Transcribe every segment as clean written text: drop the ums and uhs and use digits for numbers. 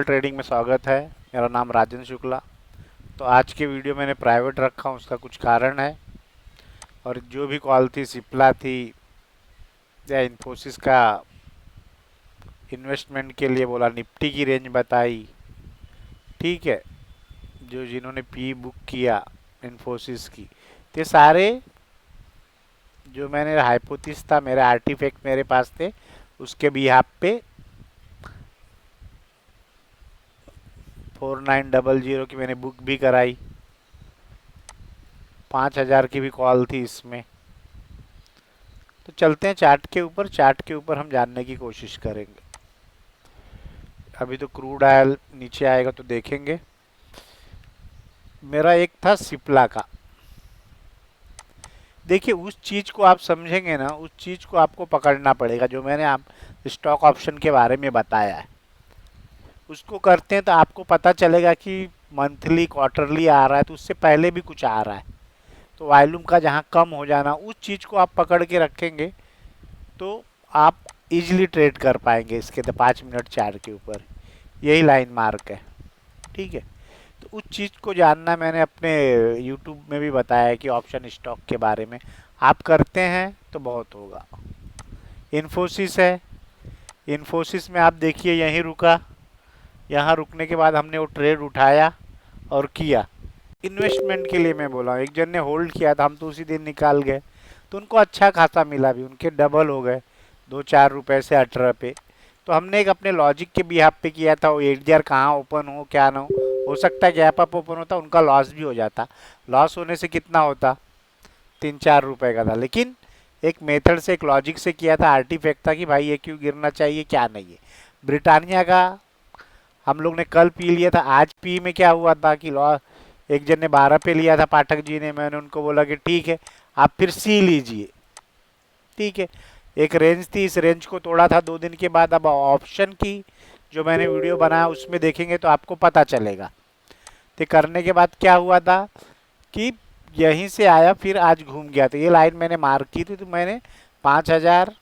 Trading में स्वागत है। मेरा नाम राजेंद्र शुक्ला। तो आज के वीडियो मैंने प्राइवेट रखा हूँ, उसका कुछ कारण है। और जो भी कॉल थी, सिप्ला थी या इन्फोसिस का इन्वेस्टमेंट के लिए बोला, निफ्टी की रेंज बताई, ठीक है। जो जिन्होंने पी बुक किया इन्फोसिस की, तो ये सारे जो मैंने हाइपोथिस था, मेरे आर्टिफैक्ट मेरे पास थे, उसके बिहाफ पे 4900 की मैंने बुक भी कराई। 5000 की भी कॉल थी इसमें। तो चलते हैं चार्ट के ऊपर। चार्ट के ऊपर हम जानने की कोशिश करेंगे। अभी तो क्रूड ऑयल नीचे आएगा तो देखेंगे। मेरा एक था सिप्ला का। देखिए, उस चीज को आप समझेंगे ना, उस चीज को आपको पकड़ना पड़ेगा जो मैंने आप स्टॉक ऑप्शन के बारे में बताया है। उसको करते हैं तो आपको पता चलेगा कि मंथली क्वार्टरली आ रहा है, तो उससे पहले भी कुछ आ रहा है। तो वॉल्यूम का जहाँ कम हो जाना, उस चीज को आप पकड़ के रखेंगे तो आप इजीली ट्रेड कर पाएंगे इसके। तो 5 मिनट चार्ट के ऊपर यही लाइन मार्क है, ठीक है। तो उस चीज़ को जानना मैंने अपने यूट्यूब में भी बताया है कि ऑप्शन स्टॉक के बारे में आप करते हैं तो बहुत होगा। इन्फोसिस है। इन्फोसिस में आप देखिए यहीं रुका। यहाँ रुकने के बाद हमने वो ट्रेड उठाया और किया। इन्वेस्टमेंट के लिए मैं बोला, एक जन ने होल्ड किया था, हम तो उसी दिन निकाल गए। तो उनको अच्छा खासा मिला भी, उनके डबल हो गए, 2-4 रुपए से 18 पे। तो हमने एक अपने लॉजिक के बिहाफ पे किया था। वो एडीआर कहाँ ओपन हो क्या ना हो सकता है गैप अप ओपन होता, उनका लॉस भी हो जाता। लॉस होने से कितना होता, 3-4 रुपए का था। लेकिन एक मेथड से, एक लॉजिक से किया था। आर्टिफैक्ट था कि भाई ये क्यों गिरना चाहिए, क्या नहीं है। ब्रिटानिया का हम लोग ने कल पी लिया था। आज पी में क्या हुआ था कि लॉस, एक जन ने 12 पे लिया था, पाठक जी ने। मैंने उनको बोला कि ठीक है, आप फिर सी लीजिए, ठीक है। एक रेंज थी, इस रेंज को तोड़ा था 2 दिन के बाद। अब ऑप्शन की जो मैंने वीडियो बनाया उसमें देखेंगे तो आपको पता चलेगा। तो करने के बाद क्या हुआ था कि यहीं से आया, फिर आज घूम गया। तो ये लाइन मैंने मार्क की थी, तो मैंने 5000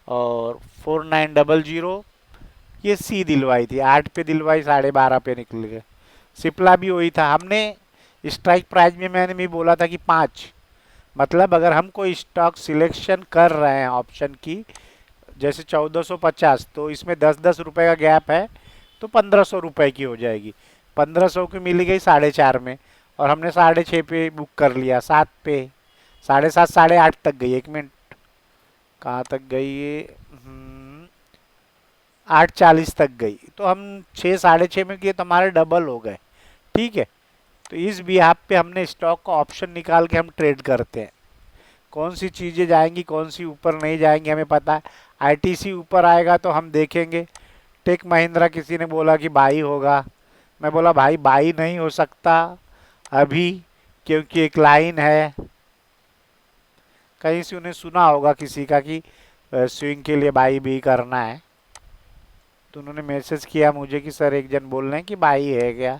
और 4900 ये सी दिलवाई थी। 8 पे दिलवाई, 12.5 पे निकल गए। सिप्ला भी वही था। हमने स्ट्राइक प्राइस में मैंने भी बोला था कि 5, मतलब अगर हम कोई स्टॉक सिलेक्शन कर रहे हैं ऑप्शन की, जैसे 1450, तो इसमें 10-10 रुपए का गैप है, तो 1500 रुपए की हो जाएगी। 1500 की मिली गई 4.5 में, और हमने 6.5 पे बुक कर लिया। 7 पे, 7.5, 8.5 तक गई। 1 मिनट, कहाँ तक गई ये? 8:40 तक गई। तो हम 6-6.5 में किए तो हमारे डबल हो गए, ठीक है। तो इस बिहाफ पे हमने स्टॉक का ऑप्शन निकाल के हम ट्रेड करते हैं। कौन सी चीज़ें जाएंगी, कौन सी ऊपर नहीं जाएंगी, हमें पता है। आईटीसी ऊपर आएगा तो हम देखेंगे। टेक महिंद्रा किसी ने बोला कि बाई होगा, मैं बोला भाई बाई नहीं हो सकता अभी, क्योंकि एक लाइन है। कहीं से उन्हें सुना होगा किसी का कि स्विंग के लिए बाई भी करना है, तो उन्होंने मैसेज किया मुझे कि सर एक जन बोल रहे हैं कि बाई है क्या।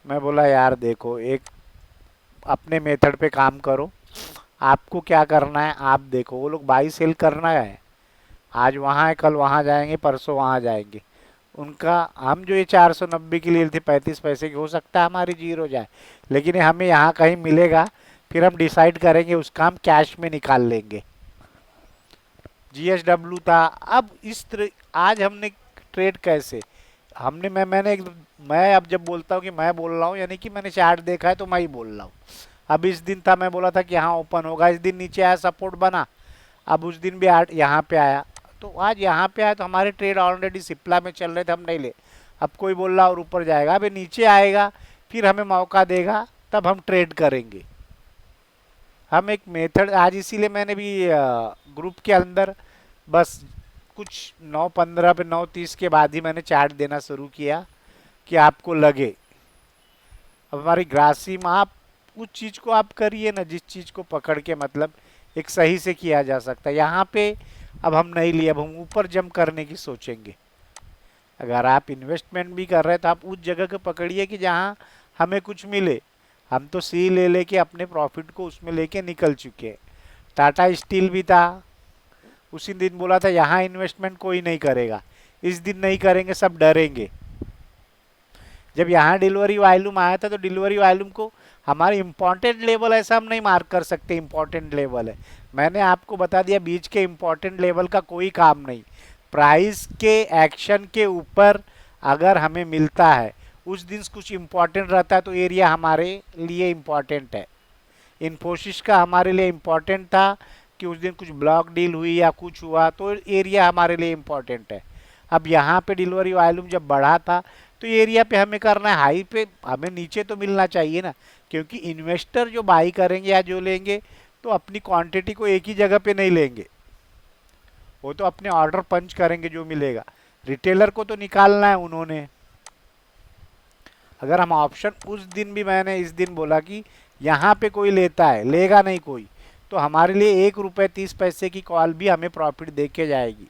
मैं बोला यार देखो, एक अपने मेथड पे काम करो। आपको क्या करना है आप देखो। वो लोग बाई सेल करना है, आज वहाँ है, कल वहाँ जाएंगे, परसों वहाँ जाएंगे। उनका, हम जो ये 490 की लिए थे 35 पैसे की, हो सकता है हमारी जीरो जाए, लेकिन ये हमें यहाँ कहीं मिलेगा। फिर हम डिसाइड करेंगे, उसका हम कैश में निकाल लेंगे। जीएसडब्ल्यू था। अब इस तरह आज हमने ट्रेड कैसे, हमने मैंने मैं अब जब बोलता हूँ कि मैं बोल रहा हूँ, यानी कि मैंने चार्ट देखा है तो मैं ही बोल रहा हूँ। अब इस दिन था, मैं बोला था कि यहाँ ओपन होगा, इस दिन नीचे आया, सपोर्ट बना। अब उस दिन भी यहाँ पे आया, तो आज यहाँ पे आया। तो हमारे ट्रेड ऑलरेडी सिप्ला में चल रहे थे, हम नहीं ले। अब कोई बोल रहा और ऊपर जाएगा, अभी नीचे आएगा, फिर हमें मौका देगा, तब हम ट्रेड करेंगे। हम एक मेथड आज, इसीलिए मैंने भी ग्रुप के अंदर बस कुछ 9:15 पे, 9:30 के बाद ही मैंने चार्ट देना शुरू किया कि आपको लगे। अब हमारी ग्रासी में आप उस चीज़ को आप करिए ना, जिस चीज़ को पकड़ के मतलब एक सही से किया जा सकता है। यहाँ पे अब हम नहीं लिए, अब हम ऊपर जंप करने की सोचेंगे। अगर आप इन्वेस्टमेंट भी कर रहे हैं तो आप उस जगह को पकड़िए कि जहाँ हमें कुछ मिले। हम तो सी ले लेके अपने प्रॉफिट को उसमें लेके निकल चुके हैं। टाटा स्टील भी था, उसी दिन बोला था यहाँ इन्वेस्टमेंट कोई नहीं करेगा, इस दिन नहीं करेंगे, सब डरेंगे। जब यहाँ डिलीवरी वॉल्यूम आया था तो डिलीवरी वॉल्यूम को हमारे इम्पोर्टेंट लेवल ऐसा हम नहीं मार्क कर सकते, इम्पोर्टेंट लेवल है। मैंने आपको बता दिया बीच के इम्पोर्टेंट लेवल का कोई काम नहीं। प्राइस के एक्शन के ऊपर अगर हमें मिलता है, उस दिन कुछ इम्पोर्टेंट रहता है तो एरिया हमारे लिए इम्पोर्टेंट है। इन्फोसिस का हमारे लिए इम्पोर्टेंट था कि उस दिन कुछ ब्लॉक डील हुई या कुछ हुआ तो एरिया हमारे लिए इम्पोर्टेंट है। अब यहाँ पे डिलीवरी वॉल्यूम जब बढ़ा था तो एरिया पे हमें करना है हाई पे, हमें नीचे तो मिलना चाहिए ना, क्योंकि इन्वेस्टर जो बाई करेंगे या जो लेंगे तो अपनी क्वांटिटी को एक ही जगह पे नहीं लेंगे, वो तो अपने ऑर्डर पंच करेंगे जो मिलेगा। रिटेलर को तो निकालना है उन्होंने। अगर हम ऑप्शन उस दिन भी मैंने इस दिन बोला कि यहाँ पे कोई लेता है, लेगा नहीं कोई, तो हमारे लिए 1 रुपये 30 पैसे की कॉल भी हमें प्रॉफिट दे के जाएगी।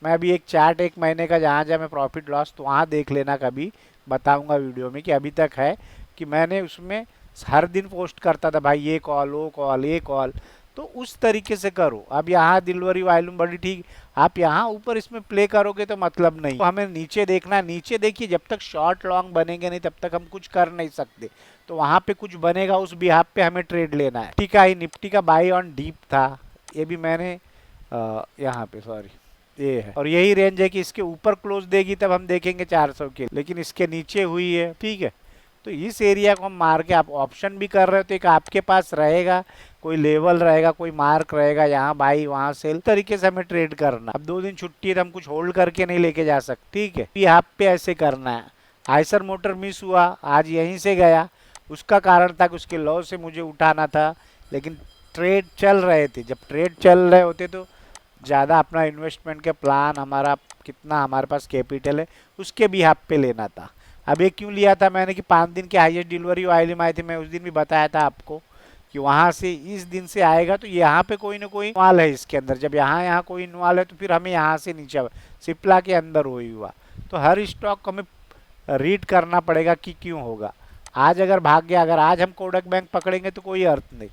मैं अभी एक चार्ट 1 महीने का जहाँ जहाँ मैं प्रॉफिट लॉस तो वहाँ देख लेना, कभी बताऊंगा वीडियो में कि अभी तक है कि मैंने उसमें हर दिन पोस्ट करता था भाई ये कॉल वो कॉल ये कॉल, तो उस तरीके से करो। अब यहाँ डिलीवरी वॉल्यूम बड़ी ठीक, आप यहाँ ऊपर इसमें प्ले करोगे तो मतलब नहीं, तो हमें नीचे देखना है। नीचे देखिए, जब तक शॉर्ट लॉन्ग बनेंगे नहीं तब तक हम कुछ कर नहीं सकते, तो वहाँ पे कुछ बनेगा उस बिहाफ पे हमें ट्रेड लेना है। ठीक है, निफ्टी का बाई ऑन डीप था, ये भी मैंने यहाँ पे सॉरी ये है, और यही रेंज है कि इसके ऊपर क्लोज देगी तब हम देखेंगे 400 के, लेकिन इसके नीचे हुई है। ठीक है, तो इस एरिया को हम मार के, आप ऑप्शन भी कर रहे हो तो एक आपके पास रहेगा, कोई लेवल रहेगा, कोई मार्क रहेगा, यहाँ बाई वहाँ सेल, तरीके से हमें ट्रेड करना। अब 2 दिन छुट्टी है तो हम कुछ होल्ड करके नहीं लेके जा सकते। ठीक है, यहाँ पे ऐसे करना है। आइसर मोटर मिस हुआ, आज यहीं से गया, उसका कारण था कि उसके लॉ से मुझे उठाना था, लेकिन ट्रेड चल रहे थे। जब ट्रेड चल रहे होते तो ज़्यादा अपना इन्वेस्टमेंट के प्लान, हमारा कितना हमारे पास कैपिटल है उसके भी हाथ पे लेना था। अब ये क्यों लिया था मैंने कि 5 दिन के हाईएस्ट डिलीवरी वॉल्यूम आए थे, मैं उस दिन भी बताया था आपको कि वहाँ से इस दिन से आएगा तो यहाँ पे कोई ना कोई इन्वॉल्व है इसके अंदर। जब यहाँ कोई इन्वॉल्व है तो फिर हमें यहाँ से नीचे सिप्ला के अंदर हुई हुआ, तो हर स्टॉक को हमें रीड करना पड़ेगा कि क्यों होगा। आज अगर भाग गया, अगर आज हम कोडक बैंक पकड़ेंगे तो कोई अर्थ नहीं,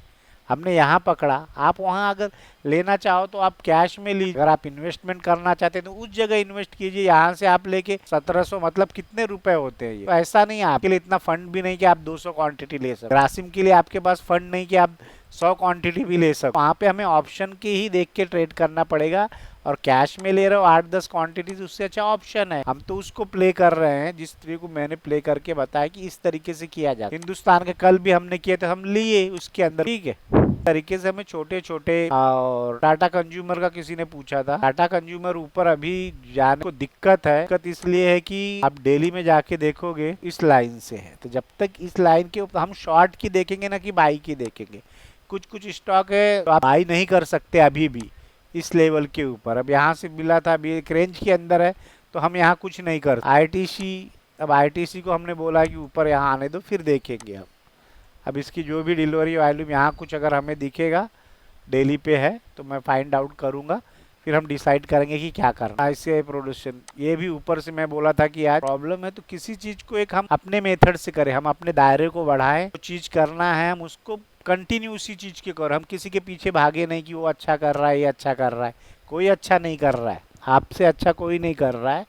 हमने यहाँ पकड़ा। आप वहाँ अगर लेना चाहो तो आप कैश में लीजिए, अगर आप इन्वेस्टमेंट करना चाहते हैं तो उस जगह इन्वेस्ट कीजिए। यहाँ से आप लेके 1700 मतलब कितने रुपए होते हैं ये, तो ऐसा नहीं है आपके लिए इतना फंड भी नहीं कि आप 200 क्वांटिटी ले सको। ग्रासिम के लिए आपके पास फंड नहीं कि आप 100 क्वांटिटी भी ले सको। वहाँ पे हमें ऑप्शन की ही देख के ट्रेड करना पड़ेगा, और कैश में ले रहे हो 8-10 क्वांटिटीज, उससे अच्छा ऑप्शन है। हम तो उसको प्ले कर रहे हैं जिस तरीके को मैंने प्ले करके बताया कि इस तरीके से किया जाता है। हिंदुस्तान के कल भी हमने किया तो हम लिए उसके अंदर। ठीक है, तरीके से हमें छोटे छोटे। और टाटा कंज्यूमर का किसी ने पूछा था, टाटा कंज्यूमर ऊपर अभी जाने को दिक्कत है। दिक्कत इसलिए है कि आप डेली में जाके देखोगे इस लाइन से है, तो जब तक इस लाइन के ऊपर हम शॉर्ट की देखेंगे ना कि बाई की देखेंगे। कुछ कुछ स्टॉक है तो आप बाई नहीं कर सकते अभी भी इस लेवल के ऊपर। अब यहाँ से मिला था, अभी एक रेंज के अंदर है तो हम यहाँ कुछ नहीं कर। आईटीसी, अब आईटीसी को हमने बोला कि ऊपर यहाँ आने दो फिर देखेंगे हम। अब इसकी जो भी डिलीवरी वॉल्यूम यहाँ कुछ अगर हमें दिखेगा डेली पे है तो मैं फाइंड आउट करूँगा, फिर हम डिसाइड करेंगे कि क्या करना। आईसीआई प्रोडक्शन, ये भी ऊपर से मैं बोला था कि यार प्रॉब्लम है तो किसी चीज़ को एक हम अपने मेथड से करें, हम अपने दायरे को बढ़ाएं। जो चीज़ करना है हम उसको कंटिन्यू उसी चीज़ के करो, हम किसी के पीछे भागे नहीं कि वो अच्छा कर रहा है, ये अच्छा कर रहा है। कोई अच्छा नहीं कर रहा है, आपसे अच्छा कोई नहीं कर रहा है,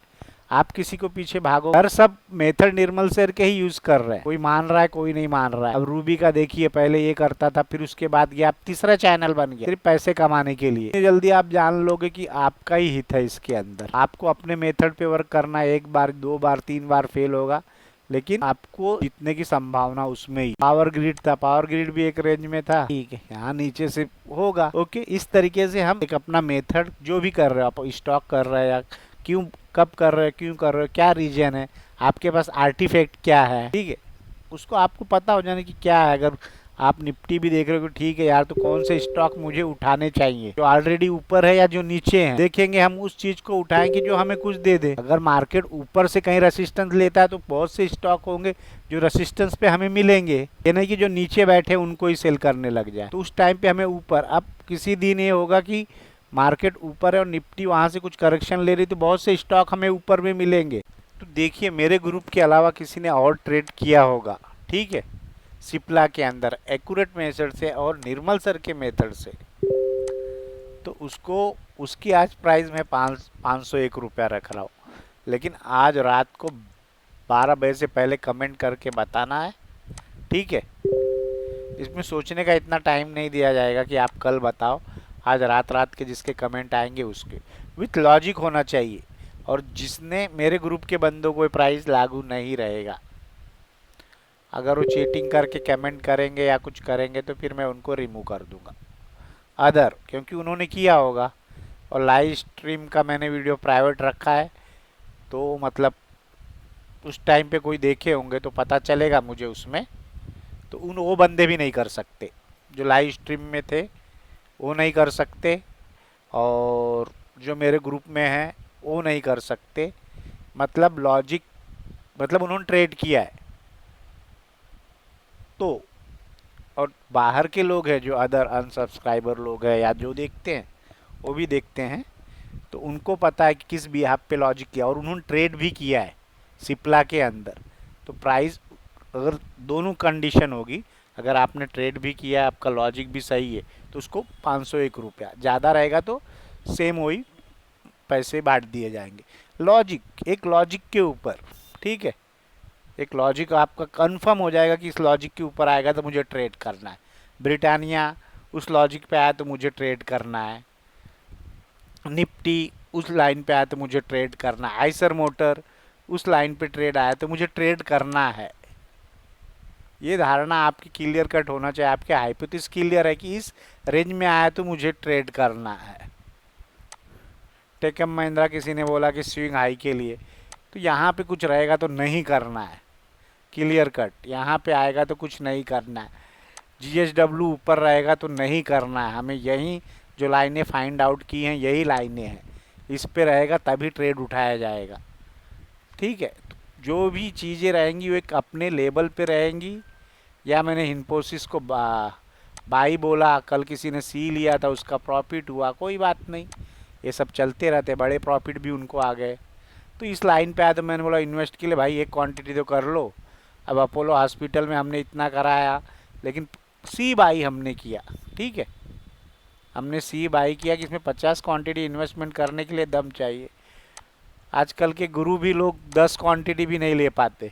आप किसी को पीछे भागो। हर सब मेथड निर्मल सर के ही यूज कर रहे हैं, कोई मान रहा है कोई नहीं मान रहा है। अब रूबी का देखिए, पहले ये करता था, फिर उसके बाद गया, अब तीसरा चैनल बन गया सिर्फ पैसे कमाने के लिए। जल्दी आप जान लोगे कि आपका ही हित है इसके अंदर। आपको अपने मेथड पे वर्क करना है, 1 बार 2 बार 3 बार फेल होगा, लेकिन आपको जीतने की संभावना उसमें ही। पावर ग्रिड था, पावर ग्रिड भी एक रेंज में था। ठीक है, यहाँ नीचे से होगा। ओके, इस तरीके से हम एक अपना मेथड जो भी कर रहे हो, आप स्टॉक कर रहे हैं या क्यों कब कर रहे हो, क्यों कर रहे हो, क्या रीजन है, आपके पास आर्टिफैक्ट क्या है, ठीक है, उसको आपको पता हो जाने की क्या है। अगर आप निफ्टी भी देख रहे हो, ठीक है यार, तो कौन से स्टॉक मुझे उठाने चाहिए, जो ऑलरेडी ऊपर है या जो नीचे है, देखेंगे हम उस चीज को उठाएं कि जो हमें कुछ दे दे। अगर मार्केट ऊपर से कहीं रेसिस्टेंस लेता है तो बहुत से स्टॉक होंगे जो रेसिस्टेंस पे हमें मिलेंगे, ये नहीं कि जो नीचे बैठे उनको ही सेल करने लग जाए, तो उस टाइम पे हमें ऊपर। अब किसी दिन ये होगा कि मार्केट ऊपर है और निफ्टी वहां से कुछ करेक्शन ले रही, तो बहुत से स्टॉक हमें ऊपर में मिलेंगे। तो देखिए, मेरे ग्रुप के अलावा किसी ने और ट्रेड किया होगा, ठीक है, सिप्ला के अंदर एक्यूरेट मेथड से और निर्मल सर के मेथड से, तो उसको उसकी आज प्राइस में 501 रुपया रख रहा हूँ, लेकिन आज रात को 12 बजे से पहले कमेंट करके बताना है, ठीक है। इसमें सोचने का इतना टाइम नहीं दिया जाएगा कि आप कल बताओ, आज रात रात के जिसके कमेंट आएंगे उसके, विथ लॉजिक होना चाहिए। और जिसने मेरे ग्रुप के बंदों को प्राइस लागू नहीं रहेगा। अगर वो चीटिंग करके कमेंट करेंगे या कुछ करेंगे तो फिर मैं उनको रिमूव कर दूंगा। अदर, क्योंकि उन्होंने किया होगा, और लाइव स्ट्रीम का मैंने वीडियो प्राइवेट रखा है, तो मतलब उस टाइम पे कोई देखे होंगे तो पता चलेगा मुझे उसमें। तो उन वो बंदे भी नहीं कर सकते जो लाइव स्ट्रीम में थे, वो नहीं कर सकते। और जो मेरे ग्रुप में हैं वो नहीं कर सकते। मतलब लॉजिक, मतलब उन्होंने ट्रेड किया है तो। और बाहर के लोग हैं जो अदर अनसब्सक्राइबर लोग हैं या जो देखते हैं, वो भी देखते हैं, तो उनको पता है कि किस बिहाफ पे लॉजिक किया, और उन्होंने ट्रेड भी किया है सिप्ला के अंदर। तो प्राइस, अगर दोनों कंडीशन होगी, अगर आपने ट्रेड भी किया है, आपका लॉजिक भी सही है, तो उसको 501 रुपया, ज़्यादा रहेगा तो सेम वही पैसे बांट दिए जाएंगे। लॉजिक, एक लॉजिक के ऊपर, ठीक है। एक लॉजिक आपका कंफर्म हो जाएगा कि इस लॉजिक के ऊपर आएगा तो मुझे ट्रेड करना है। ब्रिटानिया उस लॉजिक पे आया तो मुझे ट्रेड करना है। निफ्टी उस लाइन पे आया तो मुझे ट्रेड करना है। आइसर मोटर उस लाइन पे ट्रेड आया तो मुझे ट्रेड करना है। ये धारणा आपकी क्लियर कट होना चाहिए, आपके हाइपोथेसिस क्लियर है कि इस रेंज में आया तो मुझे ट्रेड करना है। टेकम महिंद्रा किसी ने बोला कि स्विंग हाई के लिए, तो यहाँ पे कुछ रहेगा तो नहीं करना है, क्लियर कट। यहाँ पे आएगा तो कुछ नहीं करना है। जीएसडब्ल्यू ऊपर रहेगा तो नहीं करना है, हमें यही जो लाइनें फाइंड आउट की हैं यही लाइनें हैं, इस पे रहेगा तभी ट्रेड उठाया जाएगा, ठीक है। तो जो भी चीज़ें रहेंगी वो एक अपने लेवल पे रहेंगी। या मैंने इन्फोसिस को बाई बोला, कल किसी ने सी लिया था, उसका प्रॉफिट हुआ, कोई बात नहीं, ये सब चलते रहते, बड़े प्रॉफिट भी उनको आ गए। तो इस लाइन पे आया तो मैंने बोला इन्वेस्ट के लिए भाई एक क्वांटिटी तो कर लो। अब अपोलो हॉस्पिटल में हमने इतना कराया, लेकिन सी बाई हमने किया, ठीक है। हमने सी बाई किया कि इसमें 50 क्वांटिटी इन्वेस्टमेंट करने के लिए दम चाहिए। आजकल के गुरु भी लोग 10 क्वांटिटी भी नहीं ले पाते,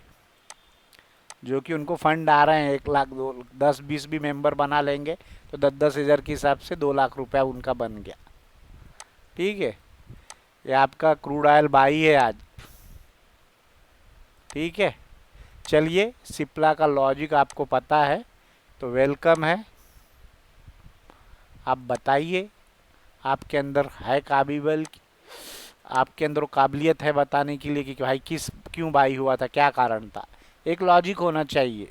जो कि उनको फंड आ रहे हैं 1 लाख, 10-20 भी मेंबर बना लेंगे तो 10-10 हज़ार के हिसाब से 2 लाख रुपया उनका बन गया, ठीक है। ये आपका क्रूड ऑयल बाई है आज, ठीक है। चलिए, सिप्ला का लॉजिक आपको पता है तो वेलकम है। आप बताइए, आपके अंदर है काबिल, आपके अंदर वो काबिलियत है बताने के लिए कि भाई किस क्यों बाई हुआ था, क्या कारण था। एक लॉजिक होना चाहिए।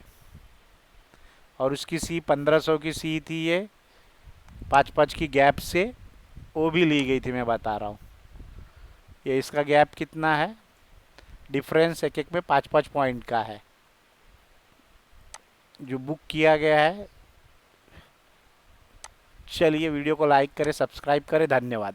और उसकी सी 1500 की सी थी, ये 5-5 की गैप से वो भी ली गई थी, मैं बता रहा हूँ। ये इसका गैप कितना है, डिफरेंस एक एक में 5-5 पॉइंट का है जो बुक किया गया है। चलिए, वीडियो को लाइक करें, सब्सक्राइब करें, धन्यवाद।